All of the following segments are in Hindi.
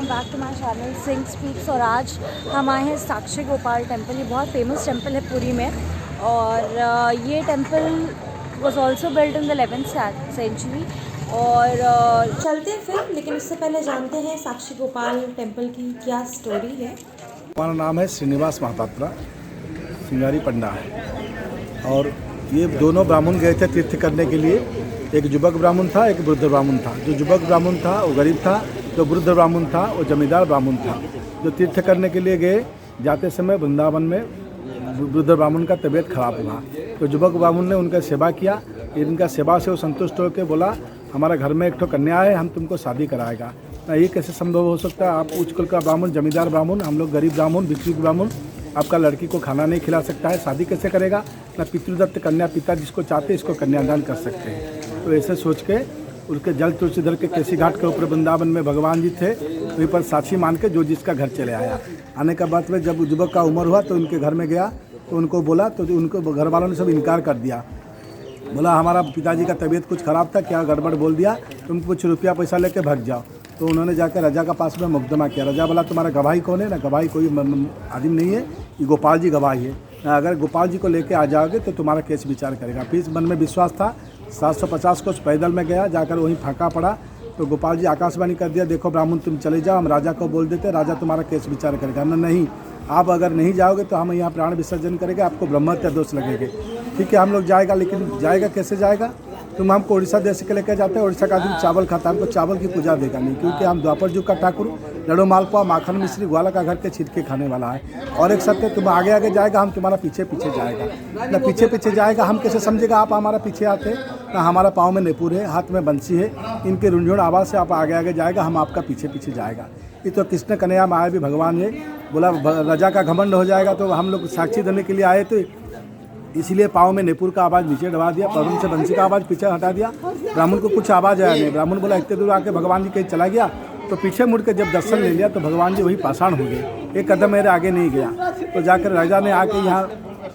Welcome back to my channel Singh speaks. और आज हम आए हैं साक्षी गोपाल टेम्पल। ये बहुत फेमस टेम्पल है पुरी में और ये temple was also built in the 11th century. और चलते हैं फिर, लेकिन उससे पहले जानते हैं साक्षी गोपाल टेम्पल की क्या स्टोरी है। हमारा नाम है श्रीनिवास महापात्रा, सिंगारी पंडा है। और ये दोनों ब्राह्मण गए थे तीर्थ करने के लिए। एक युवक ब्राह्मण था, एक वृद्ध ब्राह्मण था। जो युवक ब्राह्मण था वो गरीब था, जो वृद्ध ब्राह्मण था वो जमींदार ब्राह्मण था। जो तीर्थ करने के लिए गए, जाते समय वृंदावन में वृद्ध ब्राह्मण का तबीयत खराब हुआ। तो युवक ब्राह्मण ने उनका सेवा किया। इनका सेवा से वो संतुष्ट होकर बोला, हमारा घर में एक ठो कन्या है, हम तुमको शादी कराएगा। ना ये कैसे संभव हो सकता है? आप उच्च कुल का ब्राह्मण, जमींदार ब्राह्मण, हम लोग गरीब ब्राह्मण, भिक्षुक ब्राह्मण, आपका लड़की को खाना नहीं खिला सकता है, शादी कैसे करेगा? ना पितृदत्त कन्या, पिता जिसको चाहते इसको कन्यादान कर सकते हैं। तो ऐसे सोच के उसके जल तुलसीधर के केसी घाट के ऊपर वृंदावन में भगवान जी थे, वहीं पर साक्षी मान के जो जिसका घर चले आया। आने के बाद में जब युवक का उम्र हुआ तो उनके घर में गया तो उनको बोला, तो उनको घर वालों ने सब इनकार कर दिया। बोला हमारा पिताजी का तबीयत कुछ ख़राब था, क्या गड़बड़ बोल दिया, तुम कुछ रुपया पैसा लेके भाग जाओ। तो उन्होंने जाकर राजा का पास में मुकदमा किया। राजा बोला तुम्हारा गवाही कौन है? ना गवाही कोई आदमी नहीं है, ये गोपाल जी गवाही है। अगर गोपाल जी को लेके आ जाओगे तो तुम्हारा केस विचार करेगा। फिर मन में विश्वास था, 750 कोस पैदल में गया, जाकर वहीं फाका पड़ा। तो गोपाल जी आकाशवाणी कर दिया, देखो ब्राह्मण तुम चले जाओ, हम राजा को बोल देते, राजा तुम्हारा केस विचार करेगा। ना नहीं, आप अगर नहीं जाओगे तो हम यहाँ प्राण विसर्जन करेंगे, आपको ब्रह्महत्या दोष लगेंगे। ठीक है, हम लोग जाएगा, लेकिन जाएगा कैसे जाएगा? तुम हमको उड़ीसा देश के लेकर जाते हैं, उड़ीसा का आदमी चावल खाता है, हमको चावल की पूजा देगा नहीं, क्योंकि हम द्वापर युग का ठाकुर, लड्डू मालपुआ माखन मिश्री ग्वाला का घर के छीट के खाने वाला है। और एक सत्य, तुम आगे आगे जाएगा, हम तुम्हारा पीछे पीछे जाएगा। ना पीछे पीछे जाएगा, हम कैसे समझेगा आप हमारा पीछे आते हैं? ना हमारा पाँव में नेपुर है, हाथ में बंसी है, इनके रुंझुन आवाज़ से आप आगे आगे जाएगा, हम आपका पीछे पीछे जाएगा। ये तो कृष्ण कन्हैया माया भी भगवान है। बोला राजा का घमंड हो जाएगा, तो हम लोग साक्षी देने के लिए आए थे, इसलिए पाँव में नेपुर का आवाज़ नीचे दबा दिया, पवन से बंसी का आवाज़ पीछे हटा दिया। ब्राह्मण को कुछ आवाज़ आया नहीं। ब्राह्मण बोला इतने दूर आके भगवान जी कहीं चला गया। तो पीछे मुड़ के जब दर्शन ले लिया तो भगवान जी वही पाषाण हो गए, एक कदम मेरे आगे नहीं गया। तो जाकर राजा ने आके यहाँ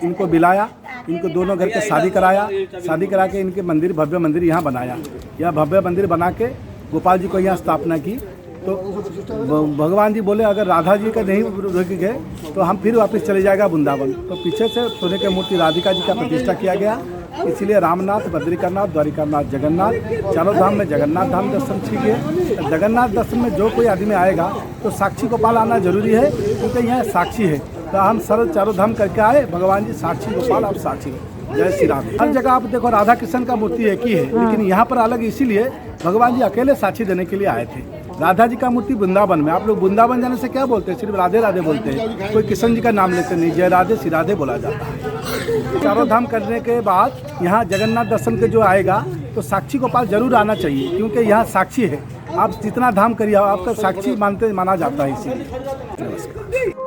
इनको बुलाया, इनको दोनों घर के शादी कराया। शादी करा के इनके मंदिर, भव्य मंदिर यहाँ बनाया। यह भव्य मंदिर बना के गोपाल जी को यहाँ स्थापना की। तो भगवान जी बोले अगर राधा जी का नहीं रुक गए तो हम फिर वापस चले जाएगा वृंदावन। तो पीछे से सोने की मूर्ति राधिका जी का प्रतिष्ठा किया गया। इसीलिए रामनाथ, बद्रिकानाथ, द्वारिकानाथ, जगन्नाथ, चारों धाम में जगन्नाथ धाम दर्शन कीजिए। जगन्नाथ दर्शन में जो कोई आदमी आएगा तो साक्षी गोपाल आना जरूरी है, क्योंकि यहाँ साक्षी है। तो हम सरल चारों धाम करके आए, भगवान जी साक्षी गोपाल, आप साक्षी। जय श्री राम। हर जगह आप देखो राधा कृष्ण का मूर्ति एक ही है, लेकिन यहाँ पर अलग इसीलिए भगवान जी अकेले साक्षी देने के लिए आए थे। राधा जी का मूर्ति वृंदावन में। आप लोग वृंदावन जाने से क्या बोलते हैं? सिर्फ राधे राधे बोलते हैं, कोई कृष्ण जी का नाम लेते नहीं। जय राधे श्री राधे बोला जाता है। चारों धाम करने के बाद यहाँ जगन्नाथ दर्शन के जो आएगा तो साक्षी गोपाल जरूर आना चाहिए, क्योंकि यहाँ साक्षी है। आप जितना धाम करिए आपका साक्षी माना जाता है। इसीलिए नमस्कार।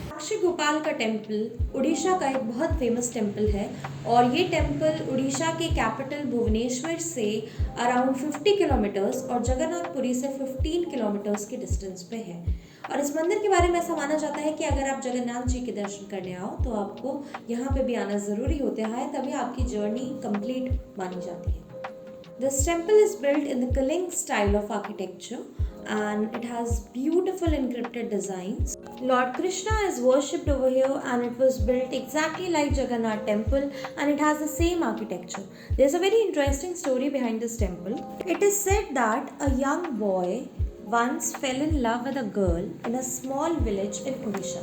साक्षी गोपाल का टेम्पल उड़ीसा का एक बहुत फेमस टेम्पल है और ये टेम्पल उड़ीसा के कैपिटल भुवनेश्वर से अराउंड 50 किलोमीटर्स और जगन्नाथपुरी से 15 किलोमीटर्स के डिस्टेंस पे है। और इस मंदिर के बारे में ऐसा माना जाता है कि अगर आप जगन्नाथ जी के दर्शन करने आओ तो आपको यहाँ पे भी आना ज़रूरी होता है, तभी आपकी जर्नी कंप्लीट मानी जाती है। This temple is built in the Kaling style of architecture and it has beautiful encrypted designs. Lord Krishna is worshipped over here and it was built exactly like Jagannath temple and it has the same architecture. There's a very interesting story behind this temple. It is said that a young boy once fell in love with a girl in a small village in Odisha.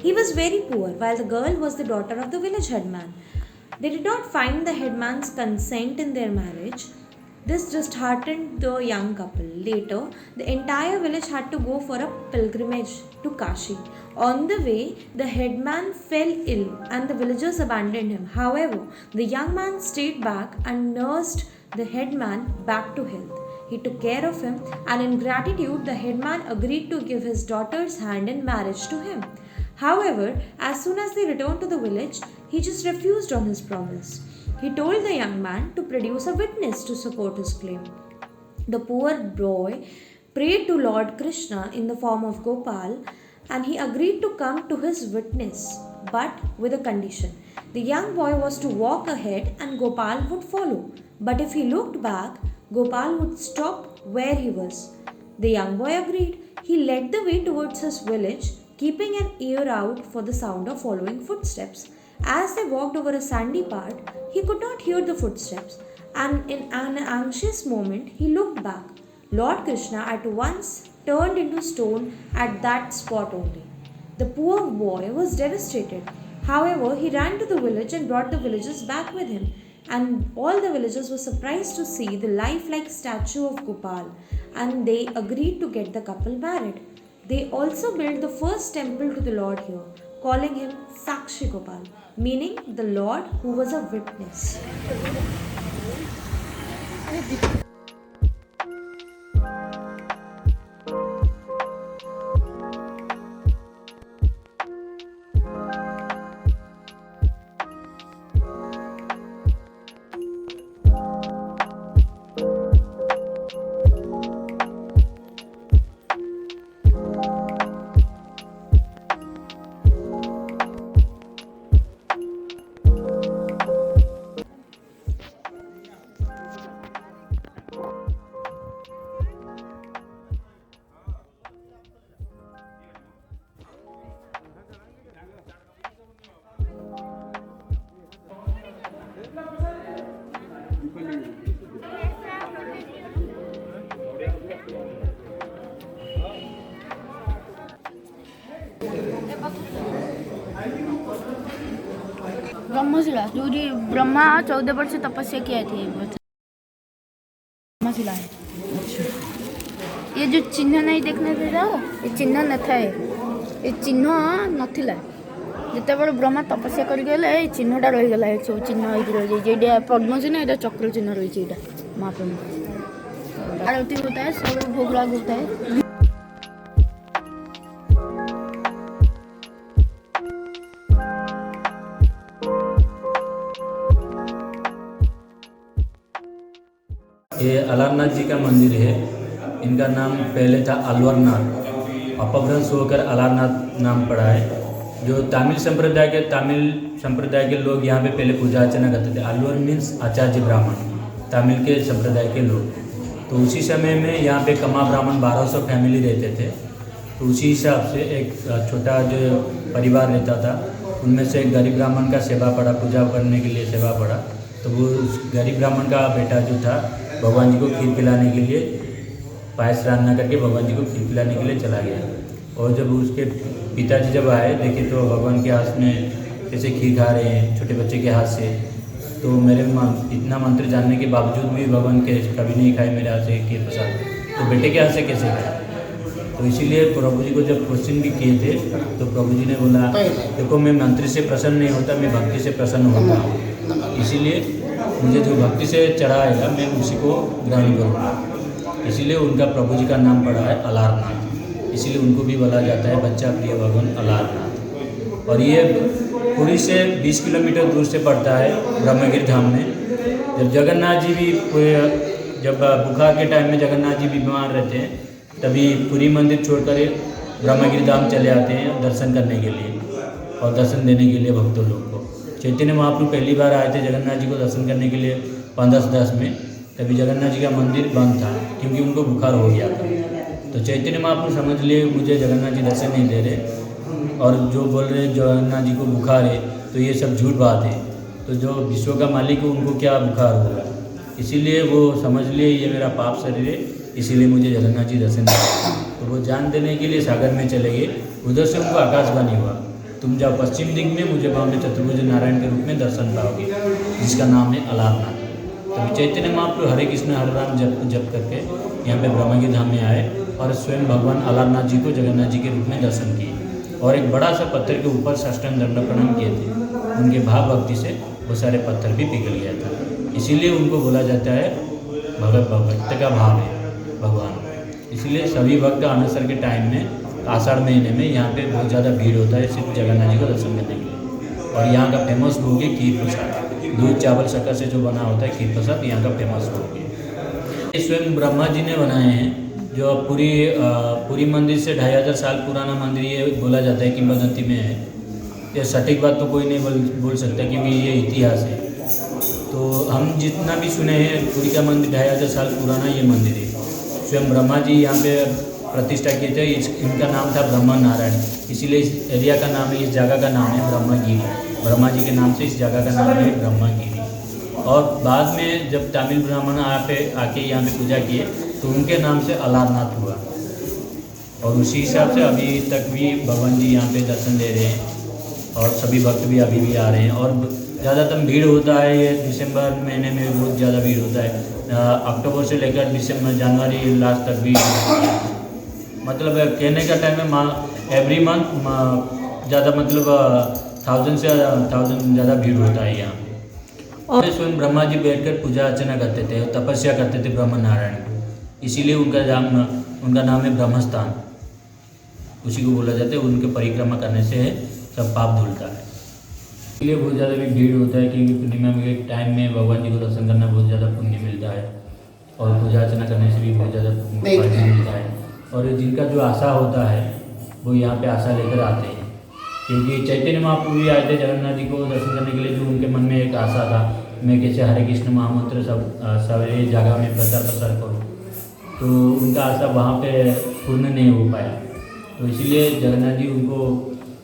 He was very poor while the girl was the daughter of the village headman. They did not find the headman's consent in their marriage. This disheartened the young couple. Later, the entire village had to go for a pilgrimage to Kashi. On the way, the headman fell ill and the villagers abandoned him. However, the young man stayed back and nursed the headman back to health. He took care of him, and in gratitude, the headman agreed to give his daughter's hand in marriage to him. However, as soon as they returned to the village, he just refused on his promise. He told the young man to produce a witness to support his claim. The poor boy prayed to Lord Krishna in the form of Gopal and he agreed to come to his witness, but with a condition. The young boy was to walk ahead and Gopal would follow, but if he looked back, Gopal would stop where he was. The young boy agreed. He led the way towards his village, keeping an ear out for the sound of following footsteps. As they walked over a sandy part, he could not hear the footsteps, and in an anxious moment he looked back. Lord Krishna at once turned into stone at that spot only. The poor boy was devastated. However, he ran to the village and brought the villagers back with him, and all the villagers were surprised to see the lifelike statue of Gopal, and they agreed to get the couple married. They also built the first temple to the Lord here, calling him Sakshi Gopal, meaning the Lord who was a witness. Brahmashila जो ब्रह्मा 14 वर्ष तपस्या किए थे ब्रह्मशिला है। ये जो चिन्ह नहीं देखने दे रहा ये चिन्ह न था ये चिन्ह नथिला जिते ब्रह्मा तपस्या कर चिन्हटा रहीगला सब चिन्ह रही पद्मचिन्ह यहाँ चक्र चिन्ह रही महाप्रभु आरती होता है सब भोगराग होता है। ये अलारनाथ जी का मंदिर है। इनका नाम पहले था अलवरनाथ, अपभ्रंश होकर अलारनाथ नाम पड़ा है। जो तमिल संप्रदाय के लोग यहाँ पे पहले पूजा अर्चना करते थे। अलवर मीन्स आचार्य ब्राह्मण, तमिल के संप्रदाय के लोग। तो उसी समय में यहाँ पे कमा ब्राह्मण 1200 फैमिली रहते थे। तो उसी हिसाब से एक छोटा जो परिवार रहता था उनमें से एक गरीब ब्राह्मण का सेवा पड़ा, पूजा करने के लिए सेवा पड़ा। तो वो उस गरीब ब्राह्मण का बेटा जो था भगवान जी को खीर खिलाने के लिए पायस रान्ना करके भगवान जी को खीर खिलाने के लिए चला गया। और जब उसके पिताजी जब आए देखे तो भगवान के हाथ में कैसे खीर खा रहे हैं छोटे बच्चे के हाथ से। तो मेरे इतना मंत्र जानने के बावजूद भी भगवान के कभी नहीं खाए मेरे हाथ से खीर प्रसाद, तो बेटे के हाथ से कैसे खाए। तो इसीलिए प्रभु जी को जब क्वेश्चन भी किए थे तो प्रभु जी ने बोला देखो मैं मंत्र से प्रसन्न नहीं होता, मैं भक्ति से प्रसन्न होता हूँ। इसीलिए मुझे जो भक्ति से चढ़ाएगा मैं उसी को ग्रहण करूँगा। इसीलिए उनका प्रभु जी का नाम पड़ा है अलारनाथ। इसीलिए उनको भी बोला जाता है बच्चा प्रिय भगवान अलारनाथ। और ये पुरी से 20 किलोमीटर दूर से पड़ता है ब्रह्मगिरी धाम में। जब जगन्नाथ जी भी जब बुखार के टाइम में जगन्नाथ जी भी बीमार रहते हैं तभी पुरी मंदिर छोड़कर ब्रह्मगिरी धाम चले आते हैं दर्शन करने के लिए और दर्शन देने के लिए भक्तों लोग को। चैतन्य महाप्रभु पहली बार आए थे जगन्नाथ जी को दर्शन करने के लिए 1510 में, तभी जगन्नाथ जी का मंदिर बंद था क्योंकि उनको बुखार हो गया था। तो चैतन्य महाप्रभु समझ लिए मुझे जगन्नाथ जी दर्शन नहीं दे रहे और जो बोल रहे जगन्नाथ जी को बुखार है तो ये सब झूठ बात है। तो जो विश्व का मालिक है उनको क्या बुखार होगा। इसीलिए वो समझ लिए ये मेरा पाप शरीर है, इसीलिए मुझे जगन्नाथ जी दर्शन दिया। तो वो जान देने के लिए सागर में चले गए। उधर से उनको आकाशवाणी हुआ तुम जाओ पश्चिम दिग में, मुझे वहाँ पे चतुर्भुज नारायण के रूप में दर्शन पाओगे जिसका नाम है अलारनाथ। तो चैतन्य महाप्रभु हरे कृष्ण हरे राम जप करके यहाँ पे ब्रह्मगिरी धाम में आए और स्वयं भगवान अलारनाथ जी को जगन्नाथ जी के रूप में दर्शन किए और एक बड़ा सा पत्थर के ऊपर साष्टांग दंड प्रणाम किए थे। उनके भाव भक्ति से वो सारे पत्थर भी पिघल गया था। इसीलिए उनको बोला जाता है भक्त का भाव है भगवान। इसीलिए सभी भक्त अनसर के टाइम में आषाढ़ महीने में यहाँ पे बहुत ज़्यादा भीड़ होता है सिर्फ जगन्नाथ जी को दर्शन करने के लिए। और यहाँ का फेमस भोग है खीर प्रसाद, दूध चावल शक्कर से जो बना होता है खीर प्रसाद यहाँ का फेमस भोग है। ये स्वयं ब्रह्मा जी ने बनाए हैं जो पूरी मंदिर से 2500 साल पुराना मंदिर ये बोला जाता है, किंवदंती में है। ये सटीक बात तो कोई नहीं बोल सकता क्योंकि ये इतिहास है। तो हम जितना भी सुने हैं, पुरी का मंदिर 2500 साल पुराना ये मंदिर है। स्वयं ब्रह्मा जी यहाँ पे प्रतिष्ठा किए थे। इनका नाम था ब्रह्मा नारायण, इसीलिए इस एरिया का नाम है, इस जगह का नाम है ब्रह्मगिरी। ब्रह्मा जी के नाम से इस जगह का नाम है ब्रह्मगिरी। और बाद में जब तमिल ब्राह्मण आके यहाँ पे पूजा किए तो उनके नाम से अलारनाथ हुआ। और उसी हिसाब से अभी तक भी भगवान जी यहाँ पे दर्शन दे रहे हैं और सभी भक्त भी अभी भी आ रहे हैं। और ज़्यादातर भीड़ होता है ये दिसंबर महीने में, बहुत ज़्यादा भीड़ होता है। अक्टूबर से लेकर दिसंबर जनवरी लास्ट तक भी, मतलब कहने का टाइम है एवरी मंथ ज़्यादा, मतलब 1000 से 1000 ज़्यादा भीड़ होता है यहाँ। और स्वयं ब्रह्मा जी बैठकर पूजा अर्चना करते थे, तपस्या करते थे ब्रह्म नारायण को, इसीलिए उनका नाम है ब्रह्मस्थान, उसी को बोला जाता है। उनके परिक्रमा करने से सब पाप धुलता है, इसलिए बहुत ज़्यादा भी भीड़ होता है क्योंकि पूर्णिमा के टाइम में भगवान जी को दर्शन करना बहुत ज़्यादा पुण्य मिलता है और पूजा अर्चना करने से भी बहुत ज़्यादा पुण्य मिलता है। और जिनका जो आशा होता है वो यहाँ पे आशा लेकर आते हैं, क्योंकि चैतन्य महाप्रभु भी आए थे जगन्नाथ जी को दर्शन करने के लिए। जो उनके मन में एक आशा था, मैं कैसे हरे कृष्ण महामंत्र सब जगह में प्रचार करूँ, तो उनका आशा वहाँ पे पूर्ण नहीं हो पाया। तो इसीलिए जगन्नाथ जी उनको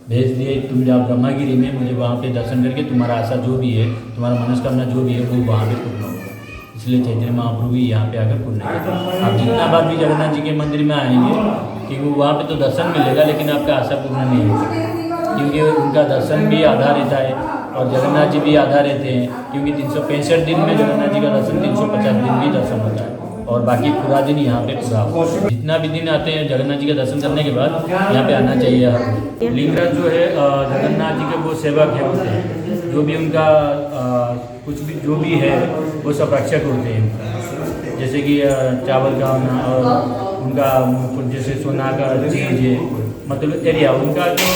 भेज दिए, तुम जाओ ब्रह्मगिरी में, मुझे वहाँ पे दर्शन करके तुम्हारा आशा जो भी है, तुम्हारा मनस्कामना जो भी है वो वहाँ पे पूर्ण होगा। इसलिए चैतन्य महाप्रभु भी यहाँ पे आकर पूर्ण करते। आप जितना बार भी जगन्नाथ जी के मंदिर में आएंगे क्योंकि वहाँ पे तो दर्शन मिलेगा, लेकिन आपका आशा पूर्ण नहीं होगा, क्योंकि उनका दर्शन भी आधा रहता है और जगन्नाथ जी भी आधा रहते हैं। क्योंकि 365 दिन में जगन्नाथ जी का दर्शन, 350 दिन भी दर्शन होता है और बाकी पूरा दिन यहाँ पे पूरा होता है। जितना भी दिन आते हैं जगन्नाथ जी का दर्शन करने के बाद यहाँ पे आना चाहिए हर रोज। लिंगराज जो है जगन्नाथ जी के वो सेवक है होते हैं, जो भी उनका कुछ भी जो भी है वो सब रक्षक होते हैं उनका, जैसे कि चावल का होना और उनका जैसे सोना का चीज़ है, मतलब एरिया उनका जो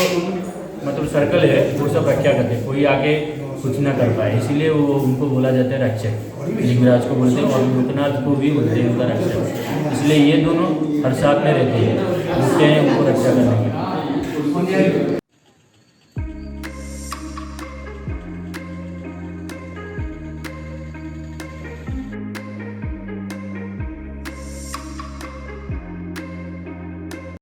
मतलब सर्कल है वो सब रक्षा करते हैं, कोई आगे कुछ ना कर पाए, इसीलिए वो उनको बोला जाता है रक्षक। लिंगराज को बोलते हैं और लोकनाथ को भी बोलते हैं उनका रक्षक। इसलिए ये दोनों हर साथ में रहते हैं, उनके उनको रक्षा करने के लिए।